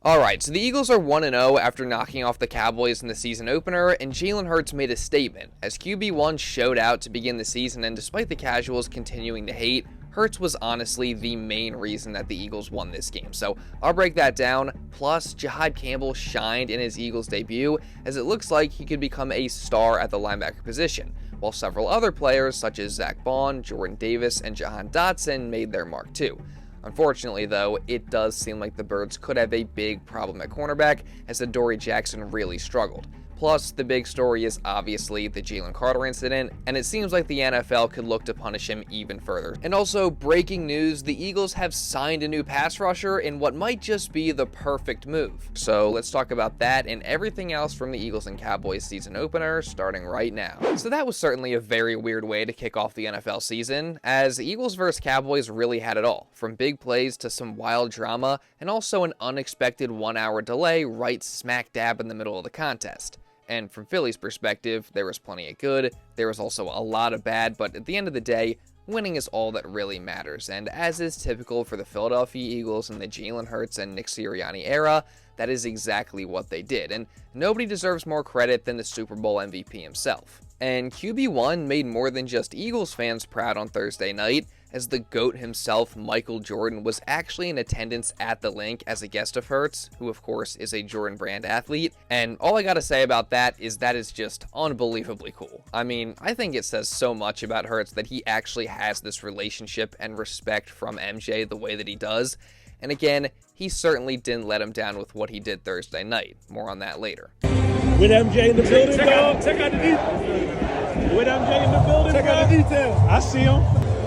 Alright, so the Eagles are 1-0 after knocking off the Cowboys in the season opener, and Jalen Hurts made a statement, as QB1 showed out to begin the season, and despite the casuals continuing to hate, Hurts was honestly the main reason that the Eagles won this game. So I'll break that down. Plus, Jihaad Campbell shined in his Eagles debut, as it looks like he could become a star at the linebacker position, while several other players such as Zack Baun, Jordan Davis, and Jahan Dotson made their mark too. Unfortunately, though, it does seem like the Birds could have a big problem at cornerback, as Adoree Jackson really struggled. Plus, the big story is obviously the Jalen Carter incident, and it seems like the NFL could look to punish him even further. And also, breaking news, the Eagles have signed a new pass rusher in what might just be the perfect move. So let's talk about that and everything else from the Eagles and Cowboys season opener, starting right now. So that was certainly a very weird way to kick off the NFL season, as Eagles vs. Cowboys really had it all, from big plays to some wild drama, and also an unexpected 1-hour delay right smack dab in the middle of the contest. And from Philly's perspective, there was plenty of good, there was also a lot of bad, but at the end of the day, winning is all that really matters, and as is typical for the Philadelphia Eagles in the Jalen Hurts and Nick Sirianni era, that is exactly what they did, and nobody deserves more credit than the Super Bowl MVP himself. And QB1 made more than just Eagles fans proud on Thursday night, as the GOAT himself, Michael Jordan, was actually in attendance at the link as a guest of Hurts, who of course is a Jordan brand athlete, and all I gotta say about that is just unbelievably cool. I mean, I think it says so much about Hurts that he actually has this relationship and respect from MJ the way that he does, and again, he certainly didn't let him down with what he did Thursday night. More on that later. With MJ in the building, check out the details. With MJ in the building, check out the details. I see him.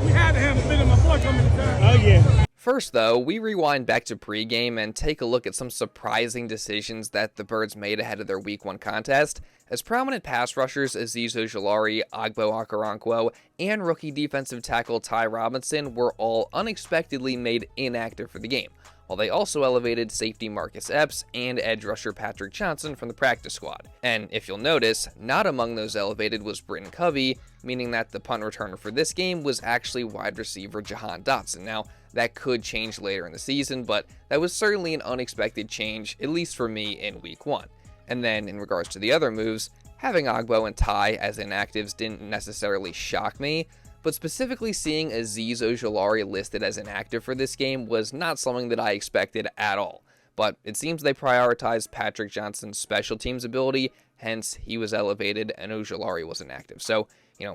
We had to have a bit of my boy coming to time. Oh, yeah. First, though, we rewind back to pregame and take a look at some surprising decisions that the Birds made ahead of their Week 1 contest, as prominent pass rushers Azeez Ojulari, Agbo Okoronkwo, and rookie defensive tackle Ty Robinson were all unexpectedly made inactive for the game, while they also elevated safety Marcus Epps and edge rusher Patrick Johnson from the practice squad. And if you'll notice, not among those elevated was Britton Covey, meaning that the punt returner for this game was actually wide receiver Jahan Dotson. Now, that could change later in the season, but that was certainly an unexpected change, at least for me in Week 1. And then, in regards to the other moves, having Agbo and Ty as inactives didn't necessarily shock me, but specifically seeing Azeez Ojulari listed as inactive for this game was not something that I expected at all. But it seems they prioritized Patrick Johnson's special teams ability, hence he was elevated and Ojulari was inactive. So,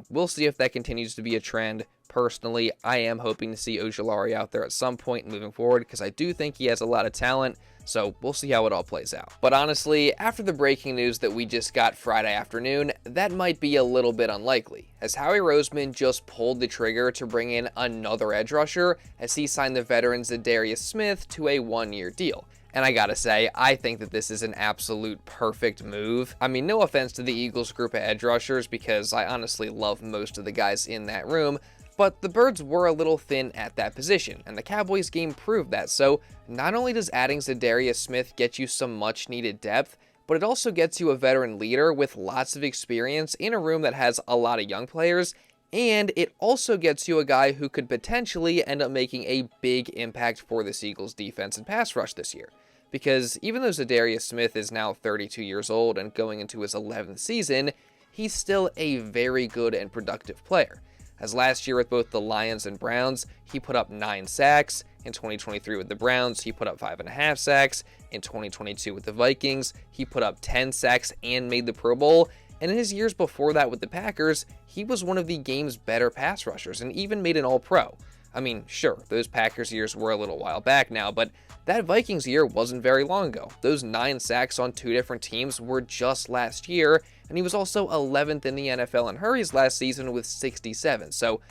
we'll see if that continues to be a trend. Personally, I am hoping to see Ojulari out there at some point moving forward, because I do think he has a lot of talent, so we'll see how it all plays out. But honestly, after the breaking news that we just got Friday afternoon, that might be a little bit unlikely, as Howie Roseman just pulled the trigger to bring in another edge rusher, as he signed the veteran Za'Darius Smith to a 1-year deal. And I gotta say, I think that this is an absolute perfect move. I mean, no offense to the Eagles group of edge rushers, because I honestly love most of the guys in that room, but the Birds were a little thin at that position, and the Cowboys game proved that. So not only does adding Za'Darius Smith get you some much needed depth, but it also gets you a veteran leader with lots of experience in a room that has a lot of young players, and it also gets you a guy who could potentially end up making a big impact for this Eagles defense and pass rush this year. Because even though Za'Darius Smith is now 32 years old and going into his 11th season, he's still a very good and productive player. As last year with both the Lions and Browns, he put up 9 sacks. In 2023 with the Browns, he put up 5.5 sacks. In 2022 with the Vikings, he put up 10 sacks and made the Pro Bowl. And in his years before that with the Packers, he was one of the game's better pass rushers and even made an All-Pro. I mean, sure, those Packers years were a little while back now, but that Vikings year wasn't very long ago. Those 9 sacks on 2 different teams were just last year, and he was also 11th in the NFL in hurries last season with 67. So,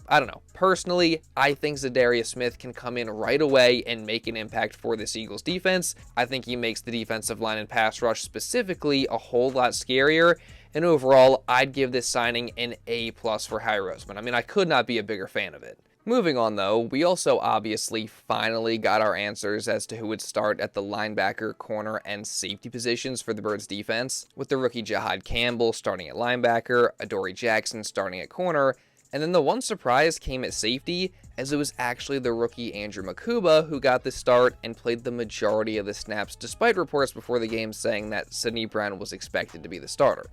I don't know. Personally, I think Za'Darius Smith can come in right away and make an impact for this Eagles defense. I think he makes the defensive line and pass rush specifically a whole lot scarier. And overall, I'd give this signing an A+ for Howie Roseman. I mean, I could not be a bigger fan of it. Moving on though, we also obviously finally got our answers as to who would start at the linebacker, corner, and safety positions for the Birds defense, with the rookie Jihaad Campbell starting at linebacker, Adoree Jackson starting at corner, and then the one surprise came at safety, as it was actually the rookie Andrew Mukuba who got the start and played the majority of the snaps, despite reports before the game saying that Sidney Brown was expected to be the starter.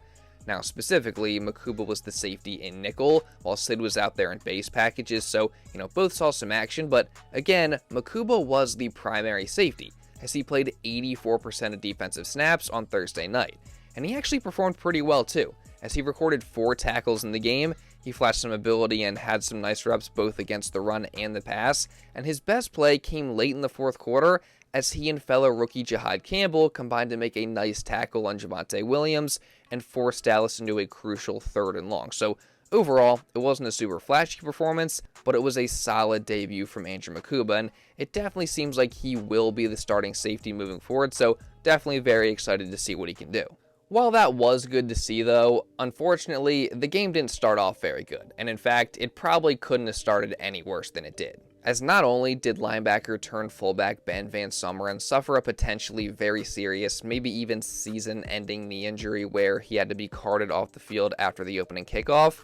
Now, specifically, Mukuba was the safety in nickel, while Sid was out there in base packages, so, both saw some action, but again, Mukuba was the primary safety, as he played 84% of defensive snaps on Thursday night. And he actually performed pretty well too, as he recorded 4 tackles in the game. He flashed some ability and had some nice reps both against the run and the pass, and his best play came late in the fourth quarter as he and fellow rookie Jihaad Campbell combined to make a nice tackle on Javonte Williams and forced Dallas into a crucial 3rd and long. So overall, it wasn't a super flashy performance, but it was a solid debut from Andrew Mukuba, and it definitely seems like he will be the starting safety moving forward, so definitely very excited to see what he can do. While that was good to see though, unfortunately, the game didn't start off very good, and in fact, it probably couldn't have started any worse than it did. As not only did linebacker turned fullback Ben Van Sumeren suffer a potentially very serious, maybe even season-ending knee injury where he had to be carted off the field after the opening kickoff,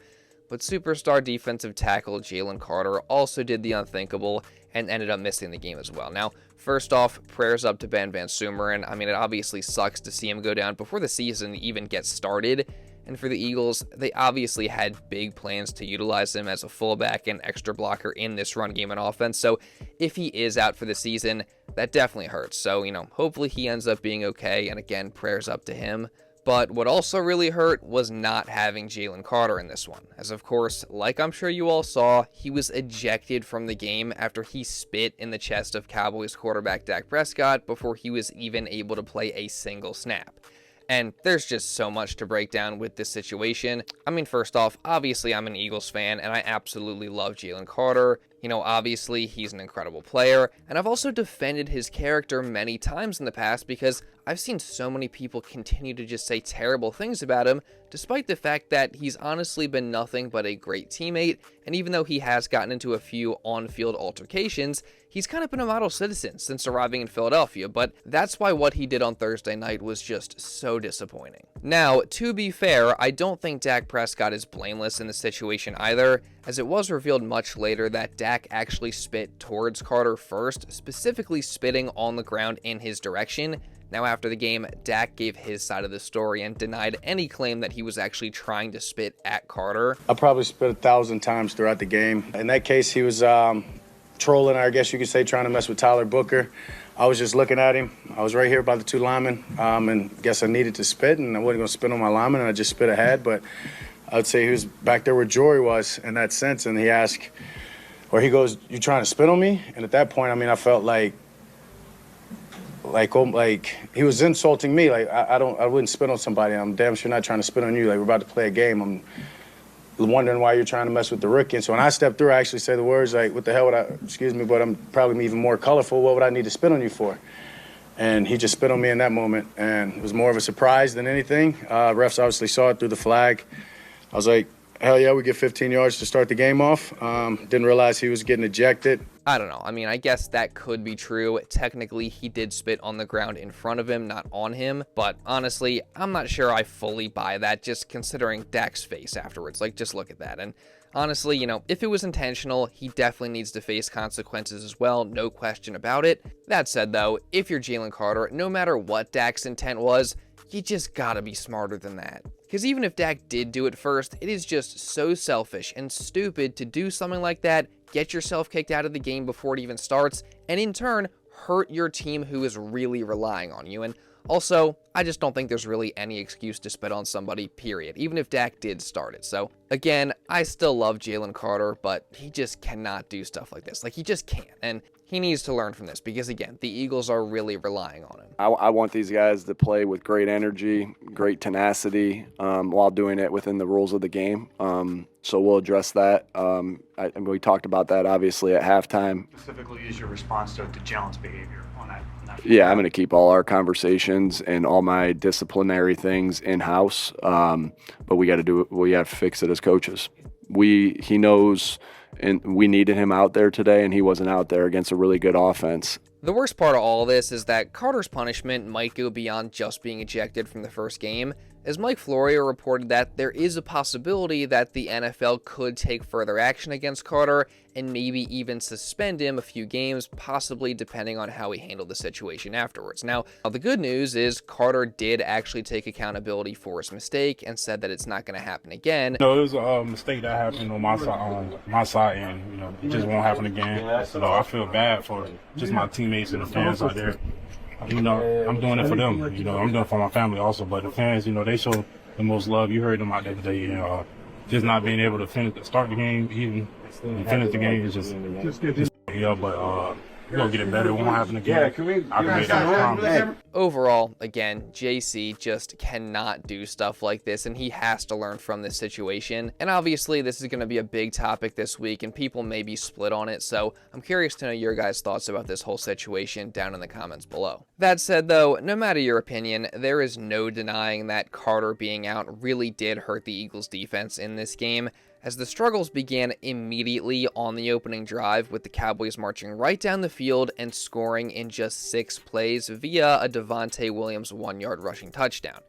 but superstar defensive tackle Jalen Carter also did the unthinkable and ended up missing the game as well. Now, first off, prayers up to Ben Van Sumeren. I mean, it obviously sucks to see him go down before the season even gets started. And for the Eagles, they obviously had big plans to utilize him as a fullback and extra blocker in this run game and offense. So if he is out for the season, that definitely hurts. So, hopefully he ends up being okay. And again, prayers up to him. But what also really hurt was not having Jalen Carter in this one, as of course, like I'm sure you all saw, he was ejected from the game after he spit in the chest of Cowboys quarterback Dak Prescott before he was even able to play a single snap. And there's just so much to break down with this situation. I mean, first off, obviously I'm an Eagles fan and I absolutely love Jalen Carter. Obviously he's an incredible player, and I've also defended his character many times in the past because I've seen so many people continue to just say terrible things about him, despite the fact that he's honestly been nothing but a great teammate, and even though he has gotten into a few on-field altercations, he's kind of been a model citizen since arriving in Philadelphia, but that's why what he did on Thursday night was just so disappointing. Now, to be fair, I don't think Dak Prescott is blameless in the situation either, as it was revealed much later that Dak actually spit towards Carter first, specifically spitting on the ground in his direction. Now, after the game, Dak gave his side of the story and denied any claim that he was actually trying to spit at Carter. I probably spit 1,000 times throughout the game. In that case, he was trolling, I guess you could say, trying to mess with Tyler Booker. I was just looking at him. I was right here by the 2 linemen, and guess I needed to spit, and I wasn't going to spit on my lineman, and I just spit ahead. But I would say he was back there where Jory was in that sense, and he asked, or he goes, "You trying to spit on me?" And at that point, I mean, I felt like he was insulting me. Like I wouldn't spit on somebody. I'm damn sure not trying to spit on you. Like, we're about to play a game. I'm wondering why you're trying to mess with the rookie. And so when I stepped through, I actually say the words like, "What the hell would I, excuse me, but I'm probably even more colorful. What would I need to spit on you for?" And he just spit on me in that moment. And it was more of a surprise than anything. Refs obviously saw it through the flag. I was like, hell yeah, we get 15 yards to start the game off. Didn't realize he was getting ejected. I don't know. I mean, I guess that could be true. Technically, he did spit on the ground in front of him, not on him. But honestly, I'm not sure I fully buy that, just considering Dak's face afterwards. Like, just look at that. And honestly, if it was intentional, he definitely needs to face consequences as well. No question about it. That said, though, if you're Jalen Carter, no matter what Dak's intent was, you just gotta be smarter than that. Because even if Dak did do it first, it is just so selfish and stupid to do something like that, get yourself kicked out of the game before it even starts, and in turn, hurt your team who is really relying on you. And also, I just don't think there's really any excuse to spit on somebody, period, even if Dak did start it. So, again, I still love Jalen Carter, but he just cannot do stuff like this. Like, he just can't. And he needs to learn from this because, again, the Eagles are really relying on him. I want these guys to play with great energy, great tenacity, while doing it within the rules of the game. So we'll address that. And we talked about that, obviously, at halftime. Specifically, is your response to Jalen's behavior on that? Yeah, I'm going to keep all our conversations and all my disciplinary things in-house. But we got to do it. We got to fix it as coaches. He knows, and we needed him out there today, and he wasn't out there against a really good offense. The worst part of all this is that Carter's punishment might go beyond just being ejected from the first game, as Mike Florio reported that there is a possibility that the NFL could take further action against Carter and maybe even suspend him a few games, possibly depending on how he handled the situation afterwards. Now, the good news is Carter did actually take accountability for his mistake and said that it's not going to happen again. No, it was a mistake that happened on my side, and it just won't happen again. So I feel bad for just my teammates and the fans out there. I'm doing it for them. I'm doing it for my family also. But the fans, they show the most love. You heard them out there today. Just not being able to start the game, even and finish the game is just but we're gonna get it better. It won't happen again. I can make that promise. Overall, again, JC just cannot do stuff like this, and he has to learn from this situation. And obviously, this is going to be a big topic this week, and people may be split on it, so I'm curious to know your guys' thoughts about this whole situation down in the comments below. That said, though, no matter your opinion, there is no denying that Carter being out really did hurt the Eagles' defense in this game, as the struggles began immediately on the opening drive, with the Cowboys marching right down the field and scoring in just 6 plays via a Devontae Williams 1-yard rushing touchdown.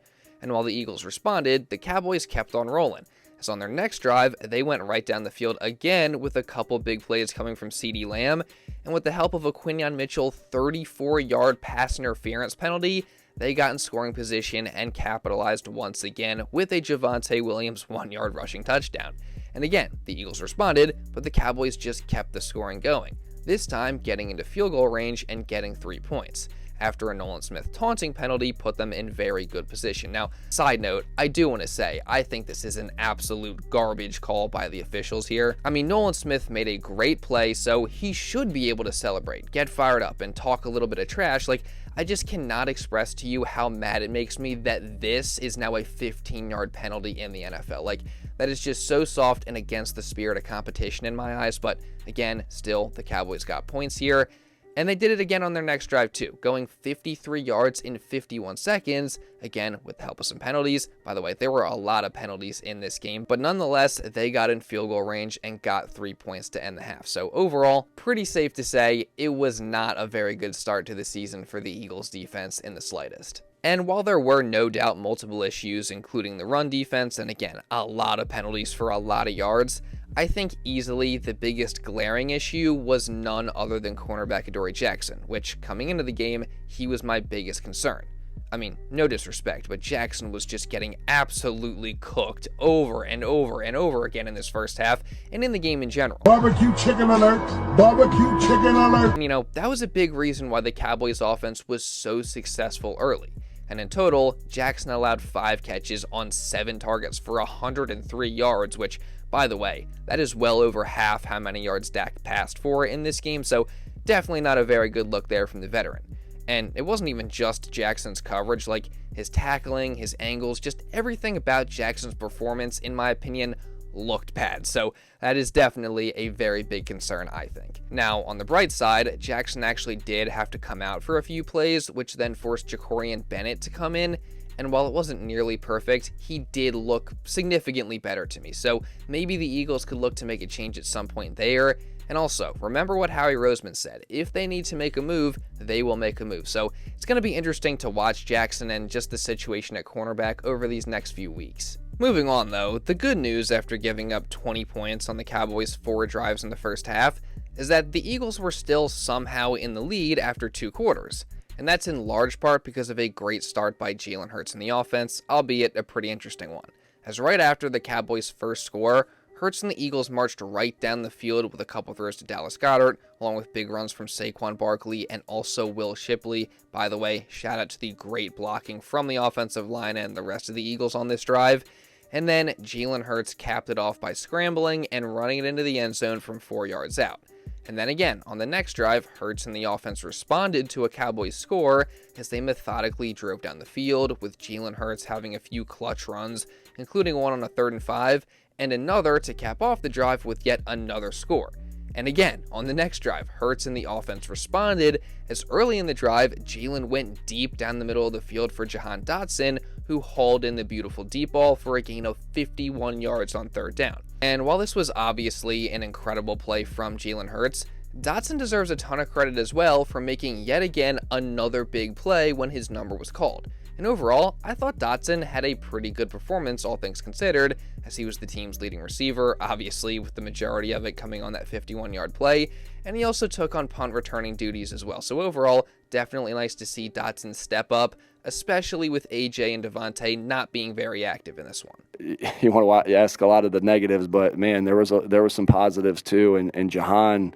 And while the Eagles responded, the Cowboys kept on rolling, as on their next drive, they went right down the field again with a couple big plays coming from CeeDee Lamb, and with the help of a Quinyon Mitchell 34-yard pass interference penalty, they got in scoring position and capitalized once again with a Javonte Williams 1-yard rushing touchdown. And again, the Eagles responded, but the Cowboys just kept the scoring going, this time getting into field goal range and getting 3 points, after a Nolan Smith taunting penalty put them in very good position. Now, side note, I do want to say, I think this is an absolute garbage call by the officials here. I mean, Nolan Smith made a great play, so he should be able to celebrate, get fired up, and talk a little bit of trash. Like, I just cannot express to you how mad it makes me that this is now a 15-yard penalty in the NFL. Like, that is just so soft and against the spirit of competition in my eyes, but again, still, the Cowboys got points here. And they did it again on their next drive too, going 53 yards in 51 seconds, again with the help of some penalties. By the way, there were a lot of penalties in this game, but nonetheless, they got in field goal range and got 3 points to end the half. So overall, pretty safe to say it was not a very good start to the season for the Eagles defense in the slightest. And while there were no doubt multiple issues, including the run defense, and again, a lot of penalties for a lot of yards, I think easily the biggest glaring issue was none other than cornerback Adoree Jackson, which coming into the game, he was my biggest concern. I mean, no disrespect, but Jackson was just getting absolutely cooked over and over and over again in this first half and in the game in general. Barbecue chicken alert! Barbecue chicken alert! And, that was a big reason why the Cowboys offense was so successful early. And in total, Jackson allowed 5 catches on 7 targets for 103 yards, which, by the way, that is well over half how many yards Dak passed for in this game, so definitely not a very good look there from the veteran. And it wasn't even just Jackson's coverage, like his tackling, his angles, just everything about Jackson's performance, in my opinion, looked bad. So that is definitely a very big concern, I think. Now, on the bright side, Jackson actually did have to come out for a few plays, which then forced Jacorian Bennett to come in. And while it wasn't nearly perfect, he did look significantly better to me. So maybe the Eagles could look to make a change at some point there. And also, remember what Howie Roseman said. If they need to make a move, they will make a move. So it's going to be interesting to watch Jackson and just the situation at cornerback over these next few weeks. Moving on, though, the good news after giving up 20 points on the Cowboys' 4 drives in the first half is that the Eagles were still somehow in the lead after 2 quarters. And that's in large part because of a great start by Jalen Hurts in the offense, albeit a pretty interesting one. As right after the Cowboys' first score, Hurts and the Eagles marched right down the field with a couple throws to Dallas Cowboys, along with big runs from Saquon Barkley and also Will Shipley. By the way, shout out to the great blocking from the offensive line and the rest of the Eagles on this drive. And then Jalen Hurts capped it off by scrambling and running it into the end zone from 4 yards out. And then again, on the next drive, Hurts and the offense responded to a Cowboys score as they methodically drove down the field, with Jalen Hurts having a few clutch runs, including one on a 3rd and 5, and another to cap off the drive with yet another score. And again, on the next drive, Hurts and the offense responded as early in the drive, Jalen went deep down the middle of the field for Jahan Dotson, who hauled in the beautiful deep ball for a gain of 51 yards on 3rd down. And while this was obviously an incredible play from Jalen Hurts, Dotson deserves a ton of credit as well for making yet again another big play when his number was called. And overall, I thought Dotson had a pretty good performance, all things considered, as he was the team's leading receiver, obviously with the majority of it coming on that 51-yard play, and he also took on punt returning duties as well. So overall, definitely nice to see Dotson step up, especially with AJ and Devontae not being very active in this one. You want to ask a lot of the negatives, but man, there was some positives too, and Jahan.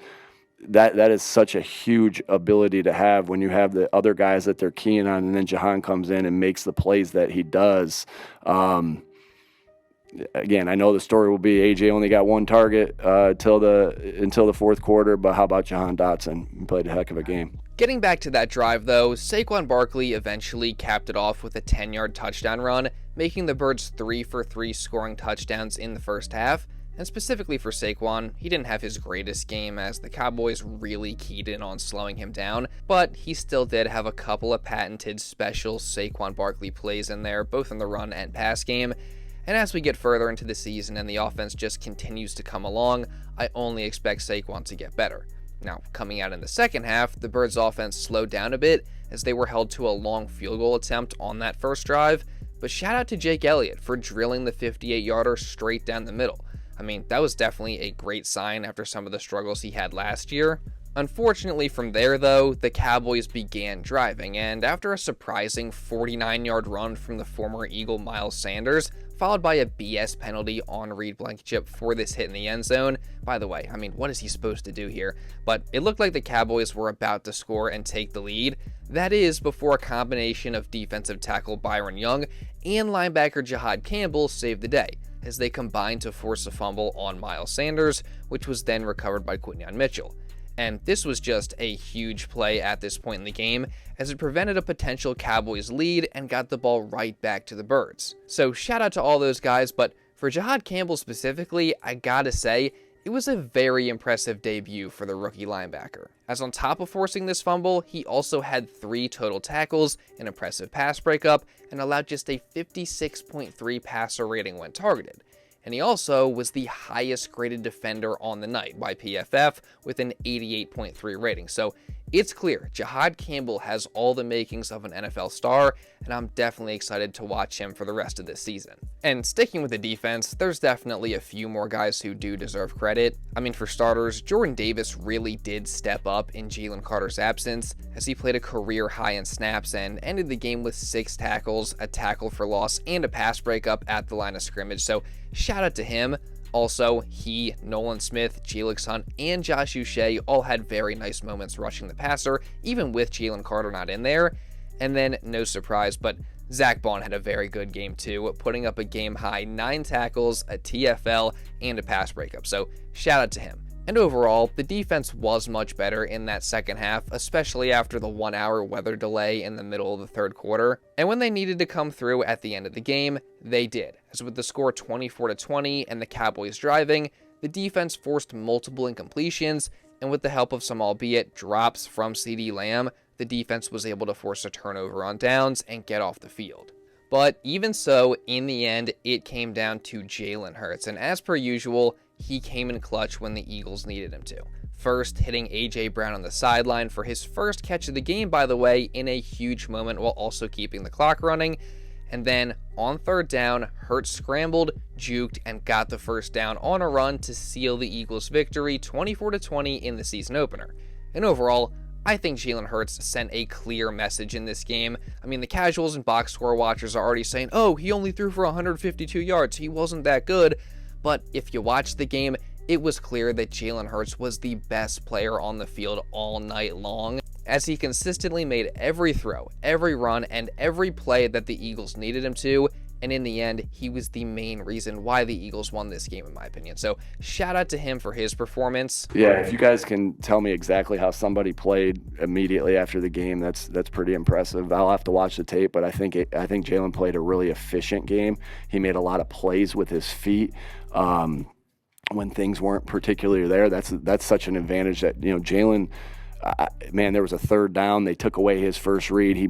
That is such a huge ability to have when you have the other guys that they're keying on, and then Jahan comes in and makes the plays that he does. Again, I know the story will be AJ only got one target until the fourth quarter, but how about Jahan Dotson? He played a heck of a game. Getting back to that drive, though, Saquon Barkley eventually capped it off with a 10-yard touchdown run, making the Birds 3 for 3 scoring touchdowns in the first half. And specifically for Saquon, he didn't have his greatest game as the Cowboys really keyed in on slowing him down, but he still did have a couple of patented special Saquon Barkley plays in there, both in the run and pass game. And as we get further into the season and the offense just continues to come along, I only expect Saquon to get better. Now, coming out in the second half, the Birds' offense slowed down a bit as they were held to a long field goal attempt on that first drive, but shout out to Jake Elliott for drilling the 58-yarder straight down the middle. I mean, that was definitely a great sign after some of the struggles he had last year. Unfortunately, from there, though, the Cowboys began driving, and after a surprising 49-yard run from the former Eagle Miles Sanders, followed by a BS penalty on Reed Blankenship for this hit in the end zone. By the way, I mean, what is he supposed to do here? But it looked like the Cowboys were about to score and take the lead. That is before a combination of defensive tackle Byron Young and linebacker Jihaad Campbell saved the day, as they combined to force a fumble on Miles Sanders, which was then recovered by Quinyon Mitchell. And this was just a huge play at this point in the game, as it prevented a potential Cowboys lead and got the ball right back to the Birds. So shout out to all those guys, but for Jihaad Campbell specifically, I gotta say, it was a very impressive debut for the rookie linebacker, as on top of forcing this fumble, he also had 3 total tackles, an impressive pass breakup, and allowed just a 56.3 passer rating when targeted. And he also was the highest graded defender on the night by PFF with an 88.3 rating. So it's clear Jihaad Campbell has all the makings of an NFL star, and I'm definitely excited to watch him for the rest of this season. And sticking with the defense, there's definitely a few more guys who do deserve credit. I mean, for starters, Jordan Davis really did step up in Jalen Carter's absence, as he played a career high in snaps and ended the game with 6 tackles, a tackle for loss, and a pass breakup at the line of scrimmage. So shout out to him. Also, he, Nolan Smith, Jelix Hunt, and Josh Uche all had very nice moments rushing the passer, even with Jalen Carter not in there. And then, no surprise, but Zack Baun had a very good game too, putting up a game-high 9 tackles, a TFL, and a pass breakup. So shout out to him. And overall, the defense was much better in that second half, especially after the 1-hour weather delay in the middle of the third quarter. And when they needed to come through at the end of the game, they did. As with the score 24-20 and the Cowboys driving, the defense forced multiple incompletions, and with the help of some albeit drops from CeeDee Lamb, the defense was able to force a turnover on downs and get off the field. But even so, in the end, it came down to Jalen Hurts, and as per usual, he came in clutch when the Eagles needed him to. First, hitting A.J. Brown on the sideline for his first catch of the game, by the way, in a huge moment while also keeping the clock running. And then, on third down, Hurts scrambled, juked, and got the first down on a run to seal the Eagles' victory 24-20 in the season opener. And overall, I think Jalen Hurts sent a clear message in this game. I mean, the casuals and box score watchers are already saying, oh, he only threw for 152 yards, he wasn't that good. But if you watch the game, it was clear that Jalen Hurts was the best player on the field all night long, as he consistently made every throw, every run, and every play that the Eagles needed him to, and in the end, he was the main reason why the Eagles won this game, in my opinion. So shout out to him for his performance. Yeah, if you guys can tell me exactly how somebody played immediately after the game, that's pretty impressive. I'll have to watch the tape, but I think Jalen played a really efficient game. He made a lot of plays with his feet. When things weren't particularly there, that's such an advantage that, Jalen, man, there was a third down. They took away his first read. He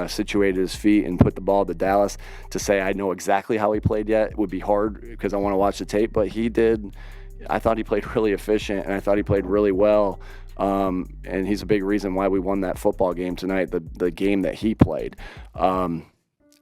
situated his feet and put the ball to Dallas. To say I know exactly how he played yet would be hard because I want to watch the tape, but he did I thought he played really efficient, and I thought he played really well. And he's a big reason why we won that football game tonight, the game that he played.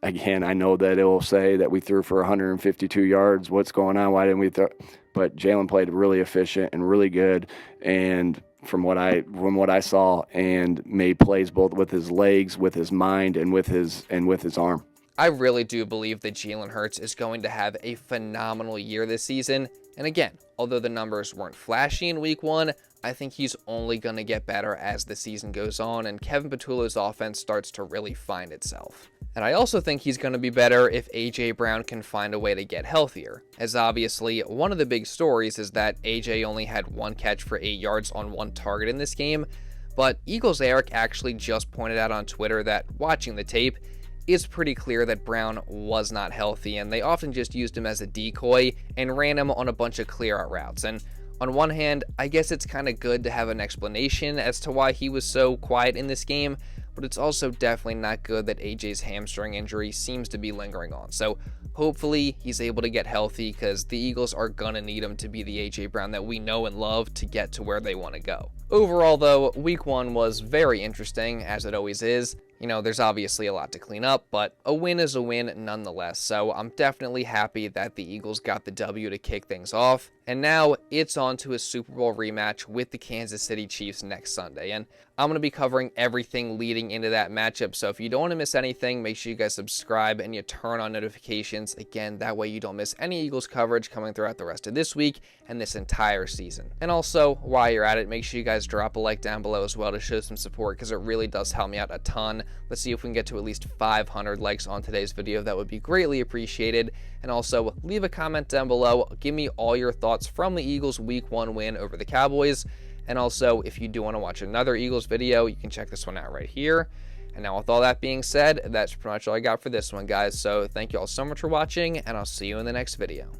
Again, I know that it will say that we threw for 152 yards. What's going on? Why didn't we throw? But Jalen played really efficient and really good. And from what I saw, and made plays both with his legs, with his mind, and with his arm. I really do believe that Jalen Hurts is going to have a phenomenal year this season. And again, although the numbers weren't flashy in week 1, I think he's only going to get better as the season goes on and Kevin Patullo's offense starts to really find itself. And I also think he's going to be better if A.J. Brown can find a way to get healthier, as obviously one of the big stories is that A.J. only had 1 catch for 8 yards on 1 target in this game, but Eagles Eric actually just pointed out on Twitter that watching the tape, it's pretty clear that Brown was not healthy, and they often just used him as a decoy and ran him on a bunch of clear out routes. And on one hand, I guess it's kind of good to have an explanation as to why he was so quiet in this game, but it's also definitely not good that AJ's hamstring injury seems to be lingering on. So hopefully he's able to get healthy, because the Eagles are gonna need him to be the AJ Brown that we know and love to get to where they want to go. Overall though, week 1 was very interesting, as it always is. You know, there's obviously a lot to clean up, but a win is a win nonetheless, so I'm definitely happy that the Eagles got the W to kick things off. And now it's on to a Super Bowl rematch with the Kansas City Chiefs next Sunday, and I'm going to be covering everything leading into that matchup, so if you don't want to miss anything, make sure you guys subscribe and you turn on notifications. Again, that way you don't miss any Eagles coverage coming throughout the rest of this week and this entire season. And also, while you're at it, make sure you guys drop a like down below as well to show some support, because it really does help me out a ton. Let's see if we can get to at least 500 likes on today's video. That would be greatly appreciated. And also, leave a comment down below. Give me all your thoughts from the Eagles' week 1 win over the Cowboys. And also, if you do want to watch another Eagles video, you can check this one out right here. And now with all that being said, that's pretty much all I got for this one, guys. So thank you all so much for watching, and I'll see you in the next video.